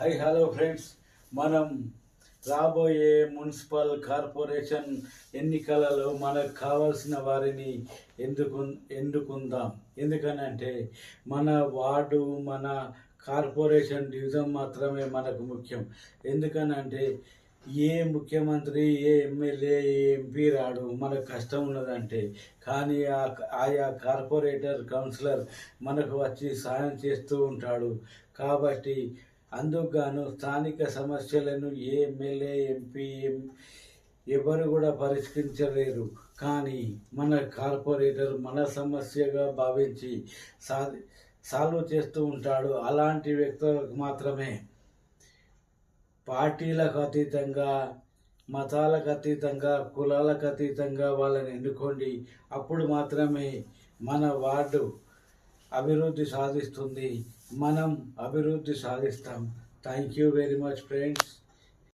Hello friends, మనం రాబోయే municipal corporation ఎన్నికలలో మనకు కావాల్సిన వారిని ఎన్నుకుందాం. ఎందుకనంటే మన వార్డు, మన కార్పొరేషన్ డివిజన్ మాత్రమే మనకు ముఖ్యం. ఎందుకనంటే ఏ ముఖ్యమంత్రి, ఏ ఎమ్మెల్యే, ఏ ఎంపీ రాడు, మనకు కష్టం ఉన్నదంటే. కానీ ఆయా కార్పొరేటర్, కౌన్సిలర్ మనకు వచ్చి సాయం చేస్తూ ఉంటాడు. కాబట్టి అందుకుగాను స్థానిక సమస్యలను ఏ ఎమ్మెల్యే, ఎంపీ ఎవరు కూడా పరిష్కరించలేరు. కానీ మన కార్పొరేటర్ మన సమస్యగా భావించి సాల్వ్ చేస్తూ ఉంటాడు. అలాంటి వ్యక్తులకు మాత్రమే పార్టీలకు అతీతంగా, మతాలకు అతీతంగా, కులాలకు అతీతంగా వాళ్ళని ఎన్నుకోండి. అప్పుడు మాత్రమే మన వార్డు అభివృద్ధి సాధిస్తుంది, మనం అభివృద్ధి సాధిస్తాం. Thank you very much friends.